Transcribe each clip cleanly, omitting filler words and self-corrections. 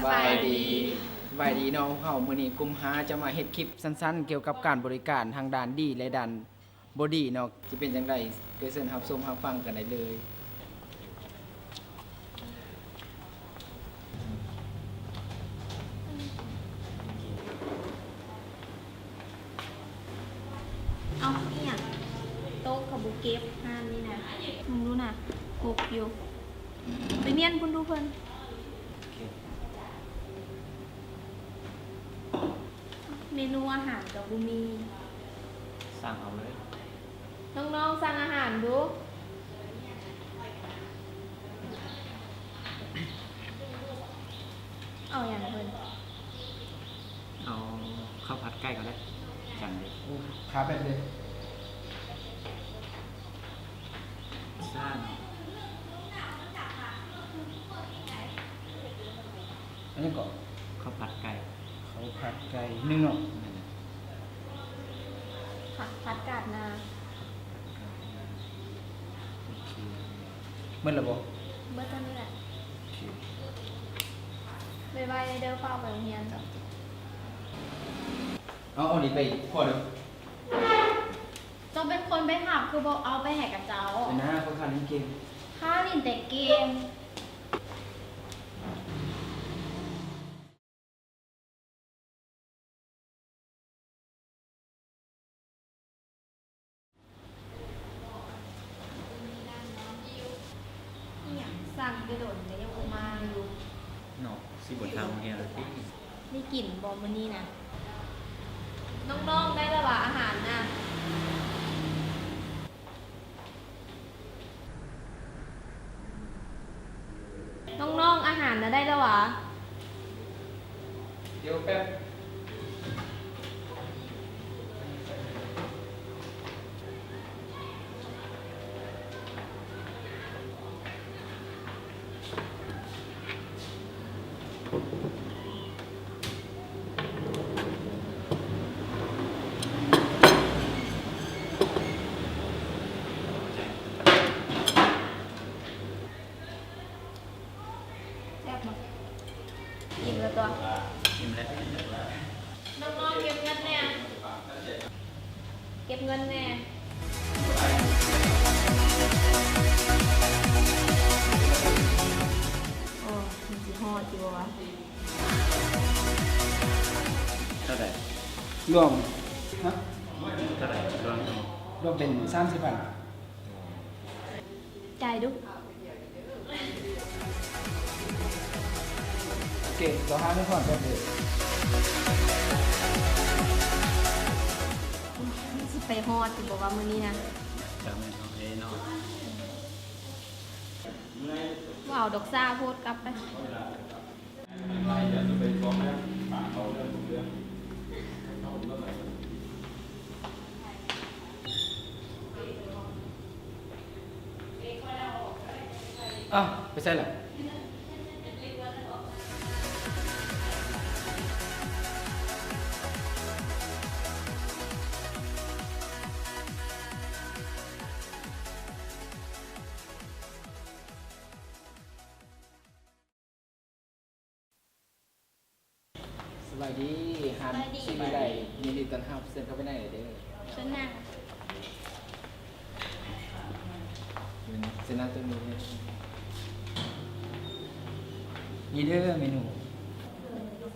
บายดีน้องเฮามื้อนี้กลุ่มหาจะมาเฮ็ดคลิปสั้นๆเกี่ยวกับการบริการทางด้านดีและด้านบ่ดีเนาะสิเป็นจังได๋เดี๋ยวเชิญรับชมรับฟังกันได้เลยเอาอีหยังโต๊ะกับบุเก็บห้านนี่นะมึงรู้นะกบอยู่ไปเมียนคุณดูเพิ่นเมนูอาหารกับบุมี สั่งเอาเลย น้องๆสั่งอาหารดูเอาอย่างเพิ่น เอาข้าวผัดไก่ก็ได้จังเลย ขาแบบเลย ซ่าน อันนี้ก็ ข้าวผัดไก่ เขาผัดไก่นึ่งเนาะ นั่นน่ะ ค่ะผัดกาดนา โอเค เมื่อละบ่ เมื่อเท่านี้แหละ โอเค บายๆเดินเฝ้าไปโรงเรียนจ้ะ เอานี่ไปพอเด้อ เจ้าเป็นคนไปหับคือบอกเอาไปแหกกับเจ้า เดี๋ยวนะเขาคันเล่นเกม ข้าลินแต่เกมสั่งไปโดนเลยยังออกมาอยู่ เนาะสิบนทางเฮียที่ นี่กลิ่นบอมมันนี่นะน้องๆได้ระหว่างอาหารนะน้องๆอาหารนะได้ระหว่าง เดี๋ยวแป๊บแซ่บมั้ยอิ่มแล้วตัว อิ่มแล้ว น้องๆเก็บเงินแน่เก็บเงินแน่โอ้มันสิฮอดอยู่วะ เท่าไหร่ รวมฮะ เท่าไหร่รวมทั้งหมด รวมเป็น30บาท จ่ายดู โอเคเราหาไม่พอแป๊บเดียว สิไปฮอดสิบอกว่ามื้อนี้นะ จังไม่เอาให้นอน ว่าเอาดอกซ่าโพดกลับไป อ้าวไปใช่เหรอสวัสดีฮานซีรีส์ใดยินดีต้อนรับเชิญเข้าไปในเด้อ ฉันนั่ง เซนาตัวนี้เนี่ยนี่เด้อเมนู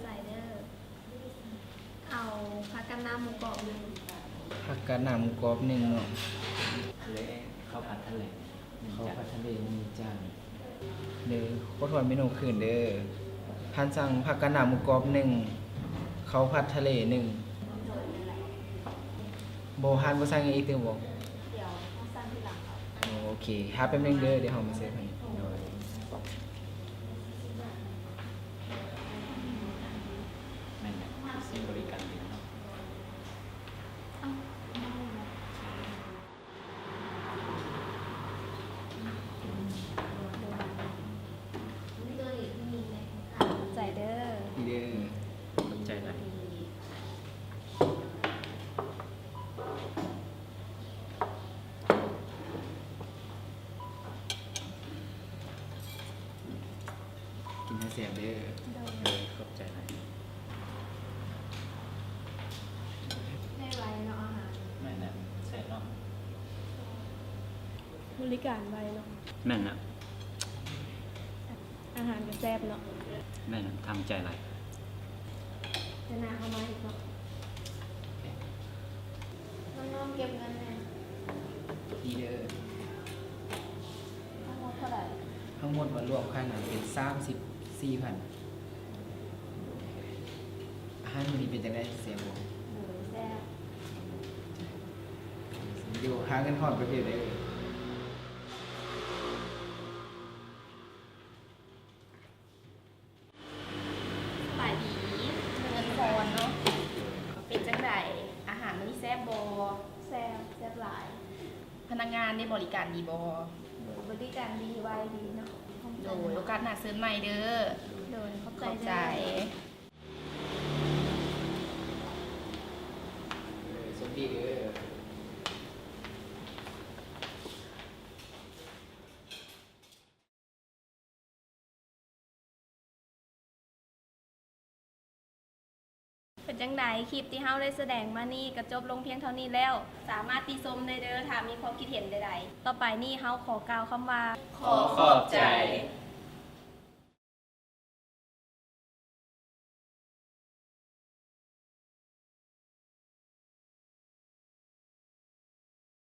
ใส่เด้อเอาผักกันน้ำหมูกรอบหนึ่ง ผักกาดหน้าหมูกรอบหนึ่งเนาะ ทะเลข้าวผัดทะเลเขา หนึ่งจาน ผัดทะเลมีจานเด้อโคตรวันเมนูคืนเด้อพันสั่งผักกาดหน้าหมูกรอบหนึ่งเขาผัดทะเลหนึ่งโบฮันบ่สั่งอีกเติมบ่ เดี๋ยวต้องสั่งทีหลังเอา โอเคหาแป๊บนึงเด้อเดี๋ยวเฮามาเสิร์ฟให้โดย แม่นแหละสิ่งบริการดีเนาะ เอาใส่เด้อ นี่เด้อ สนใจอะไร กินให้แซ่บเด้อ เด้อ เออ บริการไวเนาะ แม่นนะ อาหารก็แซ่บเนาะ แม่นนะทำใจไร จะนาเข้ามาอีกเนาะน้องๆเก็บเงินแน่ ดีเด้อ ทั้งหมดเท่าไหร่ ทั้งหมดมารวมค่าอาหารเป็น34,000อาหารมื้อนี้เป็นจังได๋เสียบ่ แซ่บ อยู่หาเงินฮอดประเทศได้เลย สบายดีเงินพรเนาะเป็นจังไดอาหารมื้อนี้แซ่บบ แซ่บหลาย พนักงานได้บริการดีบ บริการดีไวดีเนาะ โดยโอกาสหน้าเชิญใหม่เด้อ โดยเข้า ขอบ ใจ ใจ สวัสดีเด้อ เป็นจังไดคลิปที่เฮาได้แสดงมานี่ก็จบลงเพียงเท่านี้แล้ว สามารถติชมได้เด้อถ้ามีความคิดเห็นใดๆต่อไปนี่เฮาขอกล่าวคำว่า ขอขอบใจ ข